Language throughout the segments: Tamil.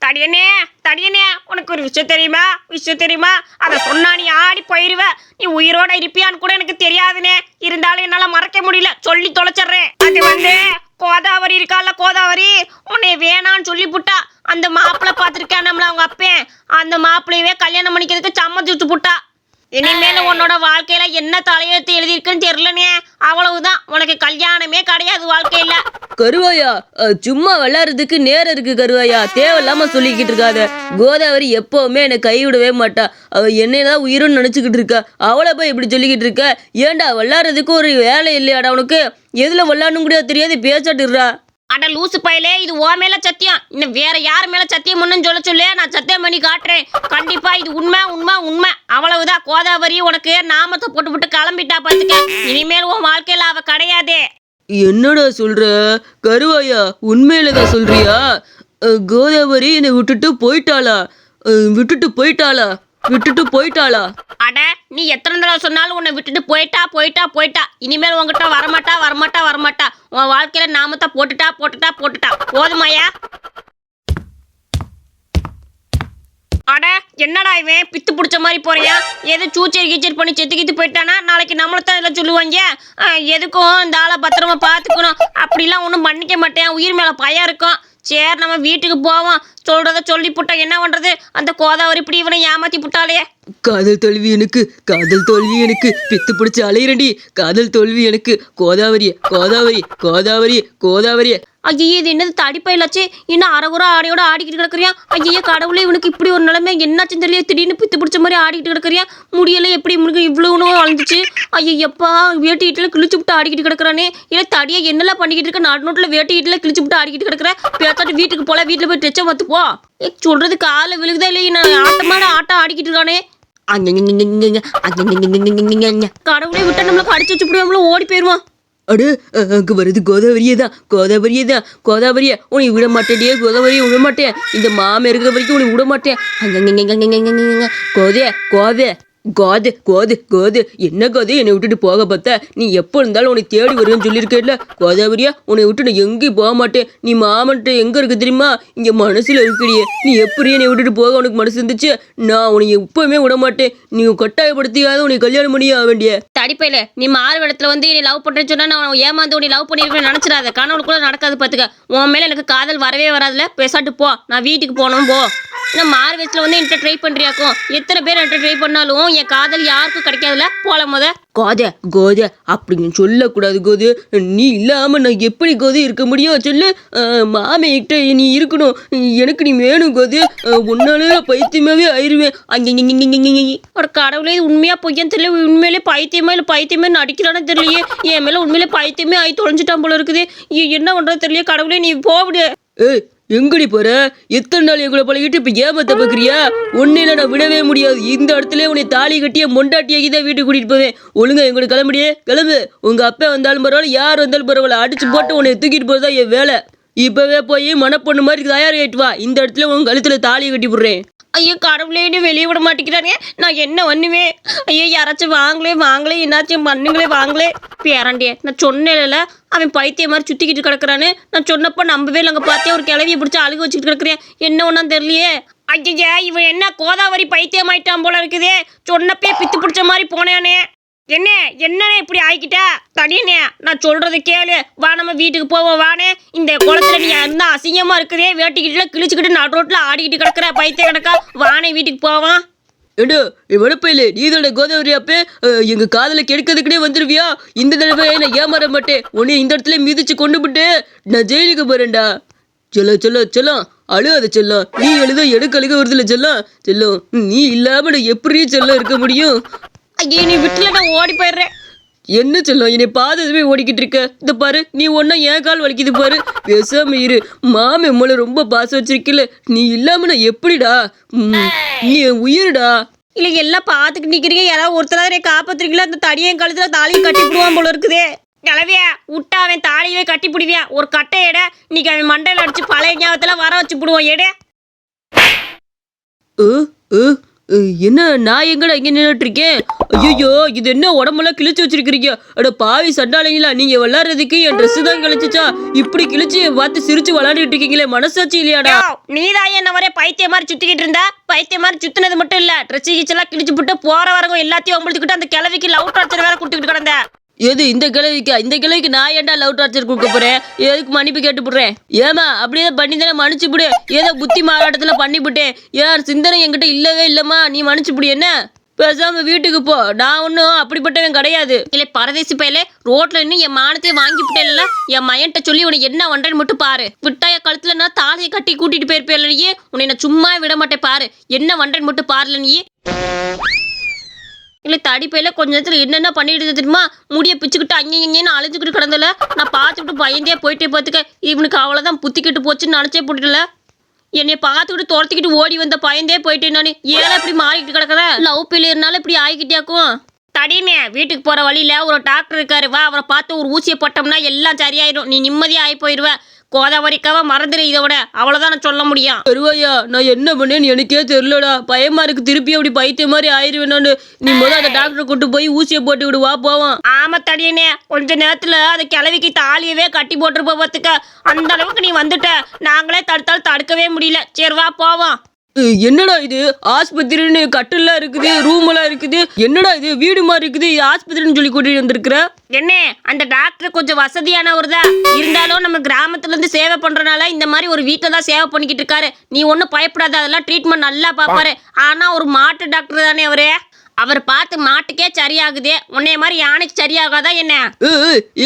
தடியனே தடியனே, உனக்கு ஒரு விஷயம் தெரியுமா? அதை சொன்னா நீ ஆடி போயிருவ. நீ உயிரோட இருப்பியான்னு கூட எனக்கு தெரியாதுனே. இருந்தாலும் என்னால மறக்க முடியல, சொல்லி தொலைச்சிடுறேன். அது கோதாவரி இருக்கால, கோதாவரி உன்னை வேணான்னு சொல்லி புட்டா. அந்த மாப்பிள்ளை பார்த்துருக்கேன் நம்மள அவங்க அப்பேன். அந்த மாப்பிள்ளையவே கல்யாணம் பண்ணிக்கிறதுக்கு சம்மதி வச்சு புட்டா. இனிமேல உன்னோட வாழ்க்கையில என்ன தலையெழுத்து எழுதியிருக்குன்னு தெரியலனே. அவ்வளவுதான், உனக்கு கல்யாணமே கிடையாது வாழ்க்கையில. கருவாயா, சும்மா விளையாடுறதுக்கு நேரம் இருக்கு கருவாயா, தேவையில்லாம சொல்லிக்கிட்டு இருக்காத. கோதாவரி எப்பவுமே என்னை கைவிடவே மாட்டா. அவ என்னதான் உயிரோன்னு நினைச்சுக்கிட்டு இருக்கா. அவளை போய் இப்படி சொல்லிக்கிட்டு இருக்க. ஏன்டா விளையாடுறதுக்கு ஒரு வேலை இல்லையாடா உனக்கு? எதுல விளையாடணும் கூட தெரியாது, பேசாட்டுறா. அட லூசு பயலே, இது ஓ மேல சத்தியம். இன்னும் வேற யார் மேல சத்தியம் ஒண்ணுன்னு சொல்ல நான் சத்தியம் பண்ணி காட்டுறேன். கண்டிப்பா இது உண்மை உண்மை உண்மை. அவ்வளவுதான், கோதாவரி உனக்கு நாமத்தை போட்டு கிளம்பிட்டா பாத்துக்க. இனிமேல் உன் வாழ்க்கையில அவ கிடையாதே. என்னடா சொல்ற கருவாயா? உண்மையிலதான் சொல்றியா? கோதாவரி என்னை விட்டுட்டு போயிட்டாளா? அட, நீ எத்தனை தடவை சொன்னாலும் உன்னை விட்டுட்டு போயிட்டா. இனிமேல் உன்கிட்ட வரமாட்டா. உன் வாழ்க்கையில நாமத்தை போட்டுட்டா. போதுமாயா? அட, என்னடா இவன் பித்து பிடிச்ச மாதிரி போறியா? எது சூச்சேரி கீச்சேரி பண்ணி செத்து போயிட்டானா நாளைக்கு நம்மளத்தான் எல்லாம் சொல்லுவாங்க. எதுக்கும் இந்த ஆளை பத்திரமா பார்த்துக்கணும். அப்படிலாம் ஒன்றும் பண்ணிக்க மாட்டேன், உயிர் மேல பயம் இருக்கும். சரி, நம்ம வீட்டுக்கு போவோம். சொல்றத சொல்லி புட்டா என்ன பண்றது? அந்த கோதாவரி இப்படி இவனை ஏமாத்தி புட்டாலே. காதல் தோல்வி எனக்கு பித்து பிடிச்சு அலையிறண்டி. காதல் தோல்வி எனக்கு. கோதாவரி. ஐயோ, இது என்னது தடிப்பயிலாச்சு? இன்னும் அரைகுறை ஆடையோட ஆடிக்கிட்டு கிடக்குறியா? ஐயோ கடவுளே, இவனுக்கு இப்படி ஒரு நிலைமை என்னாச்சுன்னு தெரியல. திடீர்னு பித்து பிடிச்ச மாதிரி ஆடிக்கிட்டு கிடக்குறியா? முடியல, எப்படி இவனுக்கு இவ்வளவு வளர்ந்துச்சு? ஐயப்பா, வேட்டிக்கிட்டுல கிழிச்சு விட்டு ஆடிக்கிட்டு கிடக்குறானே. இல்லை தடியை என்னெல்லாம் பண்ணிக்கிட்டு இருக்க? நோட்டில் வேட்டிக்கிட்டுல கிழிச்சு விட்டு ஆடிக்கிட்டு கிடக்குற. பேசாட்டு வீட்டுக்கு போல, வீட்டில் போய் டெச்சை பார்த்து போ. சொல்றது காலை விழுகுதா இல்லையே? நான் ஆட்டம் ஆடிக்கிட்டு இருக்கானே. கடவுளே, விட்டா நம்மளுக்கு அடிச்சு வச்சு விடுவாங்களோ, ஓடி போயிருவான். அடு, அங்கே வருது கோதாவரியா. உன்னை விட மாட்டேன் கோதாவரியை விட மாட்டேன். இந்த மாமன் இருக்கிற வரைக்கும் உன்னை விட மாட்டேன். கோது என்ன கோது? என்னை விட்டுட்டு போக பார்த்தா? நீ எப்போ இருந்தாலும் உன்னை தேடி வருவேன்னு சொல்லியிருக்கேன்ல கோதாவரியா. உன்னை விட்டு நான் எங்கேயும் போக மாட்டேன். நீ மாமன்ட்ட எங்கே இருக்கு தெரியுமா? இங்கே மனசில் இருக்கிறியே. நீ எப்படி என்னை விட்டுட்டு போக உனக்கு மனசு இருந்துச்சு? நான் உன்னை எப்பவுமே விட மாட்டேன். நீ கட்டாயப்படுத்தியாத உன்னை கல்யாணம் பண்ணியே ஆக வேண்டிய. தடிப்பையில நீ மாறுவிடத்துல வந்து என்னை லவ் பண்ணுறேன்னு சொன்னா நான் ஏமாந்து உன்னை லவ் பண்ணிருக்கேன்னு நினச்சிடாத. கனவுக்குள்ள நடக்காது பார்த்துக்க. உன் மேலே எனக்கு காதல் வரவே வராதுல. பேசாட்டு போ, நான் வீட்டுக்கு போகணும் போ. ஏன்னா மாறு வயசுல வந்து என்கிட்ட ட்ரை பண்ணுறியாக்கும். எத்தனை பேர் என்கிட்ட ட்ரை பண்ணாலும் என் காதல் யாருக்கும் கிடைக்காதுல. போல கோதை அப்படின்னு சொல்லக்கூடாது கோது. நீ இல்லாம நான் எப்படி கோது இருக்க முடியும் சொல்லு? மாமைகிட்ட நீ இருக்கணும். எனக்கு நீ வேணும் கோது. உன்னால பைத்தியமாவே ஆயிருவேன். ஒரு கடவுளே, உண்மையா பொய்யான்னு தெரியல. உண்மையிலே பைத்தியமா இல்லை பைத்தியமே நடிக்கிறான்னு தெரியலையே. என் மேல உண்மையிலே பைத்தியமே ஆகி தொலைஞ்சிட்டான் போல இருக்குது. என்ன பண்றது தெரியல. கடவுளே, நீ போவிடு. எங்கடி போற? எத்தனை நாள் எங்களை பழகிட்டு இப்ப ஏமாத்த பாக்குறியா? உன்னையில நான் விடவே முடியாது. இந்த இடத்துல உன்னை தாலி கட்டிய மொண்டாட்டியாக்கி தான் வீட்டுக்கு கூட்டிட்டு போவேன். ஒழுங்கா எங்களோட கிளம்பு. உங்க அப்பா வந்தாலும் பரவாயில்ல, யார் வந்தாலும் பரவாயில்ல, அடிச்சு போட்டு உன்னை தூக்கிட்டு போறதா என் வேலை. இப்பவே போய் மனப்பொண்ணு மாதிரி தயாராகிட்டு வா. இந்த இடத்துல உங்க கழுத்துல தாலியை கட்டி போடுறேன். ஐயோ கடவுளே, வெளியே விட மாட்டேங்கிறானே. நான் என்ன பண்ணுவேன்? ஐயோ, யாராச்சும் வாங்களே என்னாச்சும் வாங்களே. பேராண்டியே, நான் சொன்னேன்ல அவன் பைத்திய மாதிரி சுற்றிக்கிட்டு கிடக்குறான்னு. நான் சொன்னப்போ நம்பவே இல்லைங்க. பார்த்தே ஒரு கிளவியை பிடிச்சி அழுக வச்சுக்கிட்டு கிடக்குறேன். என்ன ஒன்றும் தெரியலையே. ஐயா, இவன் என்ன கோதாவரி பைத்தியமாயிட்டான் போல இருக்குதே. சொன்னப்பே பித்து பிடிச்ச மாதிரி போனேனே. என்னண்ணே இப்படி ஆகிக்கிட்டா? தடியண்ணே, நான் சொல்றது கேளு. வா, நம்ம வீட்டுக்கு போவோம். வானே, இந்த குளத்துல நீ இருந்தா அசிங்கமா இருக்குதே. வேட்டிக்கிட்டுல கிழிச்சுக்கிட்டு நடு ரோட்ல ஆடிக்கிட்டு கிடக்குற பைத்திய கிடக்கா. வானே, வீட்டுக்கு போவான். ஏடோ வடப்பையில நீதோட கோதாவரி அப்பே எங்க காதல கெடுக்கிறதுக்குனே வந்துருவியா? இந்த தடவை நான் ஏமாற மாட்டேன். உன்னை இந்த இடத்துல மிதிச்சு கொண்டு விட்டு நான் ஜெயிலுக்கு போறேன்டா. செல்லம் அழுகாத செல்லம். நீ எழுத எனக்கு அழுக வருதுல செல்லம். நீ இல்லாம நான் எப்படி செல்லம் இருக்க முடியும்? ஐயே, நீ விட்டுல நான் ஓடி போயிடுறேன். என்ன செல்லம், என்னை பாதவே ஓடிக்கிட்டு இருக்க? இந்த பாரு, நீ ஒன்னும் என் கால் வலிக்குது பாரு. பேசாம இரு. மாமே மேல ரொம்ப பாசம் வச்சிருக்கல. நீ இல்லாம நான் எப்படிடா? நீ என் உயிருடா. இல்லை, எல்லாம் பார்த்துக்கிட்டு நிற்கிறீங்க. யாராவது ஒருத்தராக காப்பாத்துறீங்களா? அந்த தடியன் கழுத்துல தாலியை கட்டி விடுவான் போல இருக்குதே. கிளவியா விட்டா அவன் தாலியவே கட்டி பிடிவியா? ஒரு கட்டை எட. இன்னைக்கு அவன் மண்டையில் அடிச்சு பழைய ஞாபகத்தில் வர வச்சு விடுவோம். எடே என்ன நான் எங்கடா இங்க நின்றுட்டு இருக்கேன்? ஐயோ, இது என்ன உடம்பெல்லாம் கிழிச்சு வச்சிருக்கிறீங்க? அட பாவி சண்டாளைங்களா, நீங்க விளையாடுறதுக்கு என் ட்ரெஸ் தான் கிழிச்சுச்சா? இப்படி கிழிச்சு பார்த்து சிரிச்சு விளையாடிட்டு இருக்கீங்களே, மனசாட்சி இல்லையாடா? நீதான் என்ன வரைய பைத்திய மாதிரி சுத்திக்கிட்டு இருந்தா. பைத்திய மாதிரி சுத்தினது மட்டும் இல்ல, ட்ரெஸ் கீச்செல்லாம் கிழிச்சு போட்டு போற வரவங்க எல்லாத்தையும் உங்களுக்கு அந்த கிழவிக்கு லவ் டார்ச்சர் வேற கொடுத்துக்கிட்டு கிடந்த. எது இந்த கிழவிக்கா? இந்த கிழவிக்கு நான் ஏன்டா லவ் டார்ச்சர் கொடுக்க போறேன்? எதுக்கு மன்னிப்பு கேட்டு போடுறேன்? ஏமா அப்படியே பண்ணி தானே மன்னிச்சு விடு. ஏதோ புத்தி மாறாட்டத்துல பண்ணி விட்டேன். யார் சிந்தனை என்கிட்ட இல்லவே இல்லம்மா, நீ மன்னிச்சு விடு. என்ன பேசாம வீட்டுக்கு போ, நான் ஒன்றும் அப்படிப்பட்டவன் கிடையாது. இல்லை பரதேசி பையலே, ரோட்ல இன்னும் என் மானத்தையே வாங்கி விட்டேன்ல. என் மையன்ட்ட சொல்லி உனக்கு என்ன வண்டேன்னு மட்டும் பாரு. விட்டாய கழுத்துல நான் தாலியை கட்டி கூட்டிட்டு போயிருப்பேன் நீ. உன்னை நான் சும்மா விட மாட்டேன் பாரு. என்ன வண்டேன்னு மட்டும் பாருல நீ. இல்லை தடி பையில கொஞ்ச நேரத்தில் என்னென்ன பண்ணிட்டு தெரியுமா? முடியை பிச்சுக்கிட்டு அங்கேன்னு அழிஞ்சுக்கிட்டு கிடந்தல. நான் பார்த்துக்கிட்டு பயந்தே போயிட்டே பார்த்துக்க. இவனுக்கு அவ்வளோதான் புத்திக்கிட்டு போச்சுன்னு நினச்சே போட்டுல. என்னை பார்த்துக்கிட்டு துரத்திக்கிட்டு ஓடி வந்த பயந்தே போயிட்டேன் நான். ஏன்னா இப்படி மாறிக்கிட்டு கிடக்குற? லவ் பிள்ளைனால இப்படி ஆகிக்கிட்டியாக்கும். தடினே, வீட்டுக்கு போகிற வழியில் ஒரு டாக்டர் இருக்காரு, வா அவரை பார்த்து ஒரு ஊசியை போட்டோம்னா எல்லாம் சரியாயிடும். நீ நிம்மதியாக ஆகி போயிடுவேன். கோதாவரிக்காவ மறந்துடு. இதை விட அவ்வளோதான் நான் சொல்ல முடியும். வருவாயா, நான் என்ன பண்ணேன்னு எனக்கே தெரியலடா. பயமா இருக்கு, திருப்பி அப்படி பைத்திய மாதிரி ஆயிடுவேன்னு. நீ முதல்ல அந்த டாக்டரை கூட்டு போய் ஊசியை போட்டு விடு, வா போவோம். ஆமா தடியனே, கொஞ்ச நேரத்துல அந்த கிழவிக்கு தாலியவே கட்டி போட்டுருப்ப பார்த்துக்க. அந்த அளவுக்கு நீ வந்துட்ட. நாங்களே தடுத்தாலும் தடுக்கவே முடியல. சரி வா போவோம். என்னடா இது? ஆஸ்பத்திரின்னு கட்டெல்லாம் இருக்குது, ரூம் எல்லாம் இருக்குது. என்னடா இது வீடு மாதிரி இருக்குது, ஆஸ்பத்திரின்னு சொல்லி கூட்டிட்டு வந்திருக்கிற? என்ன, அந்த டாக்டர் கொஞ்சம் வசதியானவர் தான். இருந்தாலும் நம்ம கிராமத்துல இருந்து சேவை பண்றதுனால இந்த மாதிரி ஒரு வீட்டில் தான் சேவை பண்ணிக்கிட்டு இருக்காரு. நீ ஒன்றும் பயப்படாத, அதெல்லாம் ட்ரீட்மெண்ட் நல்லா பார்ப்பாரு. ஆனா ஒரு மாட்டு டாக்டர் தானே அவரு. அவர் பார்த்து மாட்டுக்கே சரியாகுதே, உன்னைய மாதிரி யானைக்கு சரியாகாதா என்ன?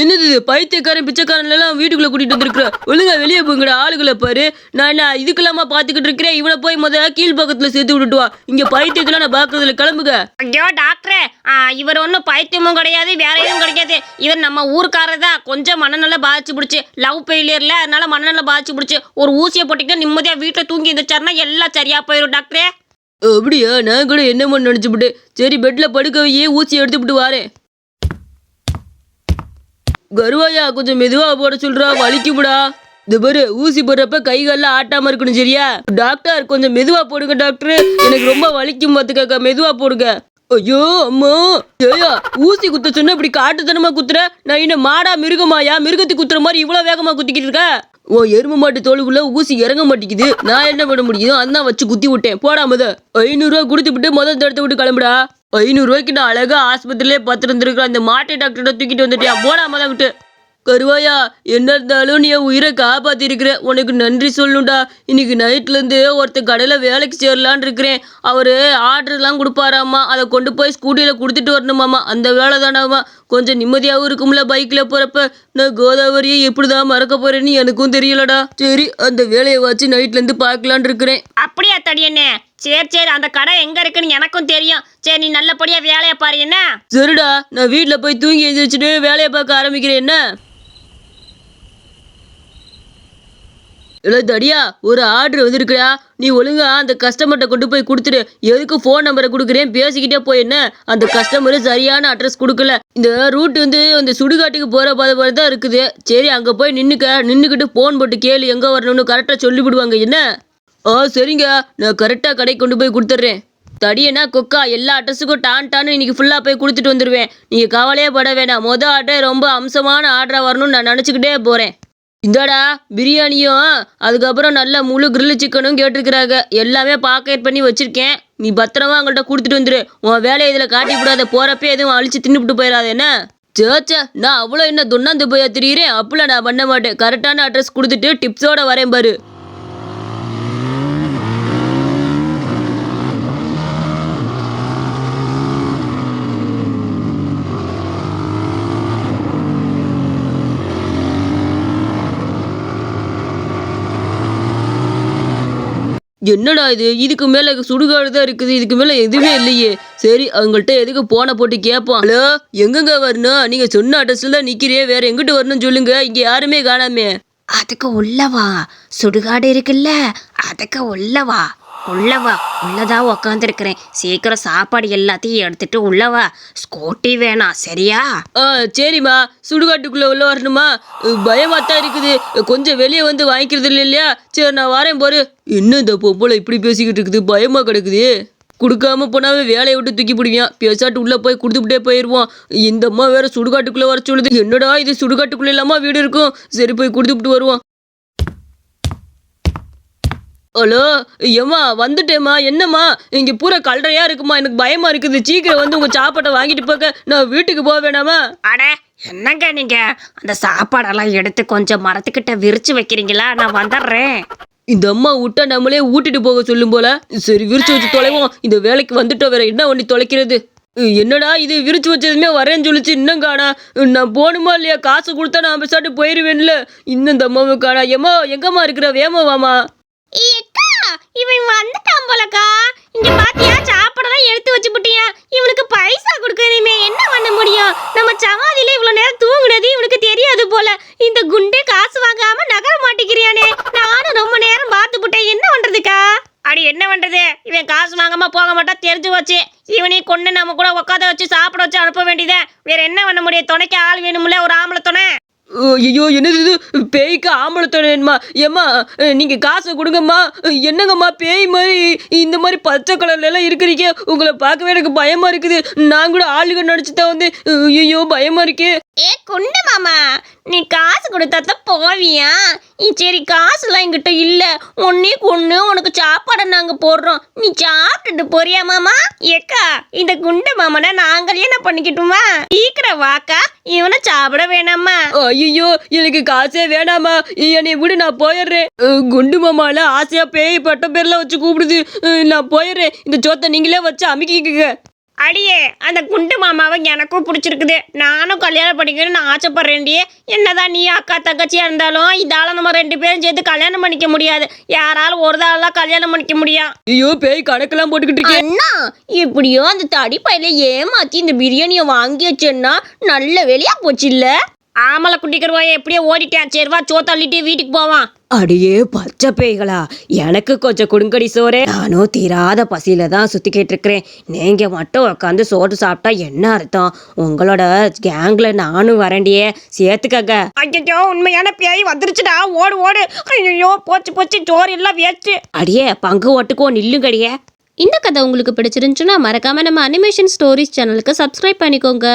என்னது பைத்தியக்காரன் பிச்சைக்காரன் எல்லாம் வீட்டுக்குள்ள கூட்டிட்டு வந்திருக்கிற? ஒழுங்கா வெளியே போங்கடா, ஆளுகளை பாரு. நான் இதுக்கெல்லாமா பாத்துக்கிட்டு இருக்கிறேன். இவனை போய் கீழ் பக்கத்துல சேர்த்து விட்டுட்டு வா. இங்க பைத்தியத்துல நான் பாக்குறதுல கிளம்புக. ஐயோ டாக்டரே, இவர் ஒன்றும் பைத்தியமும் கிடையாது, வேற எதுவும் கிடைக்காது. இவர் நம்ம ஊருக்காரர் தான். கொஞ்சம் மனநல பாதிச்சு பிடிச்சி, லவ் ஃபெயிலியர்ல, அதனால மனநல பாதிச்சு பிடிச்சி ஒரு ஊசியை போட்டிங்கன்னா நிம்மதியா வீட்டில் தூங்கி இருந்துச்சாருன்னா எல்லாம் சரியா போயிடும் டாக்டரே. அப்படியா? நான் கூட என்னமோ நினைச்சுட்டு. சரி, பெட்ல படுக்க வையே, ஊசி எடுத்துவிட்டு வாரேன். கருவாயா, கொஞ்சம் மெதுவா போட சொல்றா, வலிக்கும்டா. இந்த பாரு, ஊசி போடுறப்ப கைகால ஆட்டாம இருக்கணும், சரியா? டாக்டர் கொஞ்சம் மெதுவா போடுங்க டாக்டர், எனக்கு ரொம்ப வலிக்கும் பார்த்துக்க, மெதுவா போடுங்க. ஐயோ அம்மா, ஏயா ஊசி குத்த சொன்ன இப்படி காட்டுத்தனமா குத்துற? நான் என்ன மாடா மிருகமாயா? மிருகத்தை குத்துற மாதிரி இவ்வளவு வேகமா குத்திக்கிட்டு இருக்க? ஓ, எரும மாட்டு தோலுக்குள்ள ஊசி இறங்க மாட்டேங்குது. நான் என்ன பண்ண முடியும்? அதான் வச்சு குத்தி விட்டேன். போடாமத 500 ரூபா கொடுத்து விட்டு முதல் தடத்தை விட்டு கிளம்புடா. 500 ரூபாய்க்கு நான் அழகா ஆஸ்பத்திரியிலே பார்த்துருந்துருக்கேன். அந்த மாட்டு டாக்டரை தூக்கிட்டு வந்துட்டேன். போடாமதான் விட்டு. கருவாயா, என்ன இருந்தாலும் நீ என் உயிரை காப்பாத்திருக்கிற, உனக்கு நன்றி சொல்லணும்டா. இன்னைக்கு நைட்லேருந்து ஒருத்தர் கடையில் வேலைக்கு சேரலான் இருக்கிறேன். அவர் ஆர்டர்லாம் கொடுப்பாராம்மா, அதை கொண்டு போய் ஸ்கூட்டியில் கொடுத்துட்டு வரணுமாம்மா. அந்த வேலை தானாம்மா. கொஞ்சம் நிம்மதியாகவும் இருக்கும்ல பைக்கில் போகிறப்ப. நான் கோதாவரியை எப்படி தான் மறக்க போகிறேன்னு எனக்கும் தெரியலடா. சரி, அந்த வேலையை வச்சு நைட்லேருந்து பார்க்கலான் இருக்கிறேன். அப்படியா தடியண்ணே? சரி, அந்த கடை எங்க இருக்குன்னு எனக்கும் தெரியும். சரி, நீ நல்லபடியா வேலையை பாரு. என்ன? சரிடா, நான் வீட்டில் போய் தூங்கி எழுந்திரிச்சிட்டு வேலையை பார்க்க ஆரம்பிக்கிறேன். என்ன இல்லை தடியா, ஒரு ஆர்டர் வந்துருக்குடா. நீ ஒழுங்கா அந்த கஸ்டமர்கிட்ட கொண்டு போய் கொடுத்துரு. எதுக்கு ஃபோன் நம்பரை கொடுக்குறேன், பேசிக்கிட்டே போய். என்ன, அந்த கஸ்டமரு சரியான அட்ரஸ் கொடுக்கல. இந்த ரூட் அந்த சுடுகாட்டுக்கு போகிற பாதை தான் இருக்குது. சரி, அங்கே போய் நின்றுக்கிட்டு ஃபோன் போட்டு கேளு, எங்கே வரணும்னு கரெக்டாக சொல்லிவிடுவாங்க. என்ன? சரிங்க, நான் கரெக்டாக கடைக்கு கொண்டு போய் கொடுத்துட்றேன். தடியனா கொக்கா, எல்லா அட்ரஸுக்கும் டான்னு இன்னைக்கு ஃபுல்லாக போய் கொடுத்துட்டு வந்துடுவேன். நீங்கள் கவலையே பட வேணாம். மொதல் ஆர்டர் ரொம்ப அம்சமான ஆர்டராக வரணும்னு நான் நினச்சிக்கிட்டே போகிறேன். இந்தாடா பிரியாணியும், அதுக்கப்புறம் நல்ல முழு கிரில்லு சிக்கனும் கேட்டிருக்கிறாங்க. எல்லாமே பாக்கெட் பண்ணி வச்சிருக்கேன். நீ பத்திரமா அவங்கள்ட்ட கொடுத்துட்டு வந்துடு. உன் வேலையை இதில் காட்டி விடாத. போகிறப்ப எதுவும் அழிச்சு தின்னுபிட்டு போயிடாத. என்ன? சேச்சா, நான் அவ்வளோ என்ன தொண்ணாந்து போய் திரியிறேன்? அப்படிலாம் நான் பண்ண மாட்டேன். கரெக்டான அட்ரஸ் கொடுத்துட்டு டிப்ஸோட வரேன் பாரு. என்னடா இது? இதுக்கு மேல சுடுகாடு தான் இருக்குது, இதுக்கு மேல எதுவுமே இல்லையே. சரி, அவங்கள்ட்ட எதுக்கு போன போட்டு கேட்போம். ஹலோ, எங்கெங்க வரணும்? நீங்க சொன்ன அட்ரஸ்ல தான் நிக்கிறே, வேற எங்கிட்டு வரணும்னு சொல்லுங்க. இங்க யாருமே காணாமே. அதுக்கு உள்ளவா சுடுகாடு இருக்குல்ல, அதுக்கு உள்ளவா உள்ளதா உக்காந்துருக்கிறேன். சீக்கிரம் சாப்பாடு எல்லாத்தையும் எடுத்துட்டு உள்ளவா. ஸ்கூட்டி வேணாம், சரியா? சரிம்மா. சுடுகாட்டுக்குள்ள உள்ள வரணுமா? பயமா தான் இருக்குது. கொஞ்சம் வெளியே வந்து வாங்கிக்கிறது இல்லையா? சரி, நான் வரேன் பாரு. என்ன இந்த பொம்பளை இப்படி பேசிக்கிட்டு இருக்குது? பயமா கிடக்குது. கொடுக்காம போனாவே வேலையை விட்டு தூக்கி பிடிவான். பேசாட்டு உள்ள போய் கொடுத்துக்கிட்டே போயிடுவான். இந்த அம்மா வேற சுடுகாட்டுக்குள்ள வர சொல்லுது. என்னடா இது சுடுகாட்டுக்குள்ள இல்லாம வீடு இருக்கும். சரி போய் கொடுத்துட்டு வருவான். ஹலோ ஏம்மா வந்துட்டேம்மா. என்னம்மா இங்க பூரா கல்றையா இருக்குமா, எனக்கு பயமா இருக்குது. சீக்கிரம் வந்து உங்க சாப்பாட்டை வாங்கிட்டு போக, நான் வீட்டுக்கு போக வேணாமா? அட என்னங்க நீங்க அந்த சாப்பாடெல்லாம் எடுத்து கொஞ்சம் மரத்துக்கிட்ட விரிச்சு வைக்கிறீங்களா? நான் வந்துடுறேன். இந்த அம்மா விட்டா நம்மளே ஊட்டிட்டு போக சொல்லும் போல. சரி விரிச்சு வச்சு தொலைவோம். இந்த வேலைக்கு வந்துட்டோம், வேற என்ன பண்ணி தொலைக்கிறது? என்னடா இது விரிச்சு வச்சதுமே வரேன்னு சொல்லிச்சு, இன்னும் காணா. நான் போகணுமா இல்லையா? காசு கொடுத்தா நான் பெசாட்டு போயிருவேன்ல. இன்னும் இந்த அம்மாவை காணா. ஏம்மா எங்கம்மா இருக்கிற? வேமா வாமா. இவன் வந்துட்டான் போலக்கா. இங்க பாத்தியா சாப்பாடெல்லாம் எடுத்து வச்சு புட்டியா. இவனுக்கு பைசா கொடுக்கணுமே, என்ன பண்ண முடியும்? நம்ம சமாதியில இவ்வளவு நேரம் தூங்குனது இவனுக்கு தெரியாது போல. இந்த குண்டே காசு வாங்காம நகர மாட்டேங்கிறியானே. நானும் ரொம்ப நேரம் பார்த்து புட்டேன், என்ன பண்றதுக்கா? அடி என்ன பண்றது, இவன் காசு வாங்காம போக மாட்டா தெரிஞ்சு வச்சு. இவனையும் கொண்டு நம்ம கூட உட்காத வச்சு சாப்பிட வச்சு அனுப்ப வேண்டியதே. வேற என்ன பண்ண முடியும்? துணைக்கு ஆள் வேணும்ல, ஒரு ஆம்பளை துணை. ஐயோ என்னது இது? பேய்க்கு ஆம்பளை துணைமா? ஏம்மா நீங்க காசை கொடுங்கம்மா. என்னங்கம்மா பேய் மாதிரி இந்த மாதிரி பச்சை கலர்ல எல்லாம் இருக்கிறீங்க. உங்களை பார்க்கவே எனக்கு பயமா இருக்குது. நான் கூட ஆளுக நடிச்சுதான் வந்து ஐயோ பயமா இருக்கே. ஏ குண்டு மாமா, நீ காசு கொடுத்தா போவியா? சரி காசுலாம் என்கிட்ட இல்ல. ஒன்னே கொண்டு உனக்கு சாப்பாடை நாங்க போடுறோம், நீ சாப்பிட்டுட்டு போறியா மாமா? ஏக்கா இந்த குண்டு மாமனை நாங்கள் என்ன பண்ணிக்கிட்டுமா? சீக்கிரம் வாக்கா, இவனை சாப்பிட வேணாமா? ஐயோ எனக்கு காசே வேணாமா, என்னை விடு, நான் போயிடுறேன். குண்டு மாமால ஆசையா பேய் பட்ட பேர்லாம் வச்சு கூப்பிடுது. நான் போயிடுறேன். இந்த சோத்தை நீங்களே வச்சு அமைக்கிக்கங்க. அடியே அந்த குண்டு மாமாவை எனக்கும் பிடிச்சிருக்குது. நானும் கல்யாணம் பண்ணிக்கணும்னு ஆசைப்படுறேன்டியே. என்னதான் நீ அக்கா தங்கச்சியா இருந்தாலும் இதால நம்ம 2 பேரும் சேர்த்து கல்யாணம் பண்ணிக்க முடியாது. யாராலும் ஒரு தாளெல்லாம் கல்யாணம் பண்ணிக்க முடியும். ஐயோ பேய் கணக்கெல்லாம் போட்டுக்கிட்டு இருக்கேன். அண்ணா எப்படியோ அந்த தடி பையில ஏமாத்தி இந்த பிரியாணியை வாங்கி வச்சேன்னா நல்ல வெளியா போச்சு இல்ல? ஆமலை குட்டிக்கிறவாய எப்படியோ ஓடிட்டேன். சரிவா சோத்தள்ளிட்டு வீட்டுக்கு போவான். அடியே பச்சை பேய்களா, எனக்கு கொஞ்சம் குடுங்கடி சோறே. நானும் தீராத பசியில தான் சுத்திக்கிட்டு இருக்கிறேன். நீங்க மட்டும் உட்காந்து சோறு சாப்பிட்டா என்ன அர்த்தம்? உங்களோட கேங்ல நானும் வரண்டியே, சேர்த்துக்கங்க. ஐயோ உண்மையான பேய் வந்துருச்சுடா, ஓடு ஓடு. ஐயோ போச்சு போச்சு, சோறு எல்லாம் வேஸ்ட். அடியே பங்கு ஓட்டுக்கோ, நில்லுங்கடியே. இந்த கதை உங்களுக்கு பிடிச்சிருந்துச்சுன்னா மறக்காம நம்ம அனிமேஷன் ஸ்டோரிஸ் சேனலுக்கு சப்ஸ்கிரைப் பண்ணிக்கோங்க.